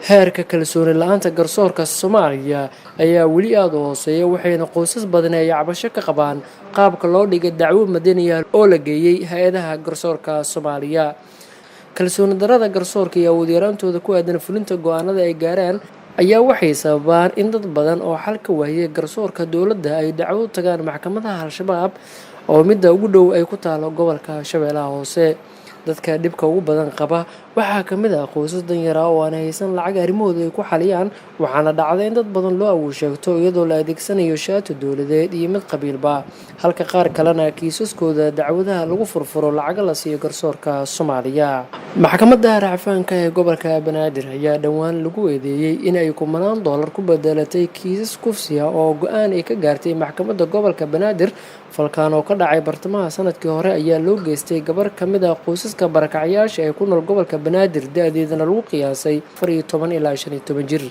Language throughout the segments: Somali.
heerka kalsooni la'aanta garsoorka Soomaaliya ayaa weli aad u hooseeya waxayna qoysas badan ay cabasho ka qabaan qaabka loo dhigay dacwo madani ah oo la geeyay hay'adaha garsoorka Soomaaliya. Kalsooni darrada garsoorka iyo awood yaraantooda ku aadan fulinta go'aanada ay gaaraan ayaa waxay sababaan in dad badan oo xal ka waayay garsoorka dowladda ay dacwo u tagaan maxkamadaha Al-Shabaab oo midda ugu dhow ay ku taalo gobolka Shabeellaha Hoose. dadka dhibka ugu badan qaba waxaa ka mid ah qoysas danyar ah oo aan haysan lacag arrimahooda ay ku xaliyaan, waxaana dhacday in dad badan loo awood sheegto iyadoo la adeegsanayo shaati dowladeed iyo mid qabiilba, halka qaar kalena kiisaskooda dacwadaha lagu furfuro lacag la siiyo garsoorka Soomaaliya. Maxkamadda racfaanka ee gobolka Banaadir ayaa dhowaan lagu eedeeyay in ay $10,000 ku bedelatay kiisas kufsi ah oo go'aan ay ka gaartay maxkamadda gobolka Banaadir. falkan oo ka dhacay bartamaha sanadkii hore ayaa loo geystay gabar ka mid ah qoysaska barakacyaasha ee ku nool gobolka Banaadir, da'deedana lagu qiyaasay 14 ilaa 15 jir.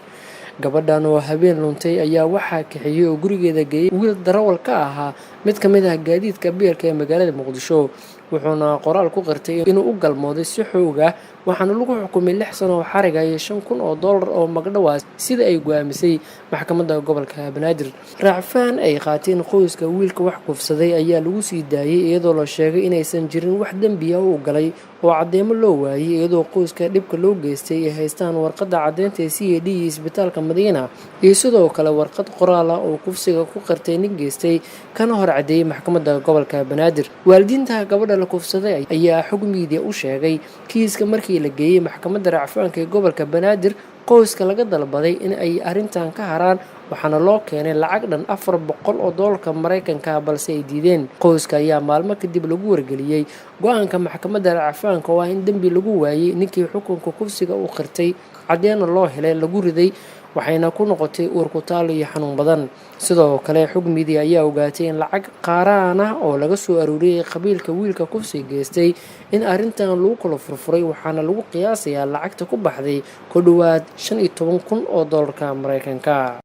gabadhan oo habeen luntay ayaa waxaa kaxeeyay oo gurigeeda geeyay wiil darawal ka ahaa mid ka mid ah gaadiidka beerka ee magaalada Muqdisho, wuxuuna qoraal ku qirtay inuu u galmooday si xoog ah, waxaana lagu xukumay 6 sano oo xarig ah iyo $5,000 oo magdhow ah sida ay go'aamisay maxkamadda gobolka Banaadir. Racfaan ay qaateen qoyska wiilka wax kufsaday ayaa lagu sii daayay iyadoo la sheegay inaysan jirin wax dambi ah oo galay oo cadeymo loo waayay, iyadoo qoyska dhibka loo geystay ay haystaan warqadda caddeynta ee CAD iyo isbitaalka Madiina iyo sidoo kale warqad qoraal ah oo kufsiga ku qirtay nin geystay kana hor cadeeyay maxkamadda gobolka Banaadir. waalidiinta gabadha la kufsaday ayaa xog miidiya u sheegay kiiska markii la geeyay maxkamadda racfaanka ee gobolka Banaadir qoyska laga dalbaday in ay arrintan ka haraan, waxaana loo keenay lacag dhan $400 Mareykanka balse ay diideen. qoyska ayaa maalmo kadib lagu wargeliyay go'aanka maxkamadda racfaanka oo ah in dambi lagu waayay ninkii xukunka kufsiga u qirtay, caddeena loo helay lagu riday, waxayna ku noqotay uur ku taal iyo xanuun badan. sidoo kale xog miidiya ayaa ogaatay in lacag qaaraan ah oo laga soo aruuriyay qabiilka wiilka kufsiga geystay in arrintan lagu kala furfuray, waxaana lagu qiyaasayaa lacagta ku baxday ku dhowaad $15,000 Mareykanka.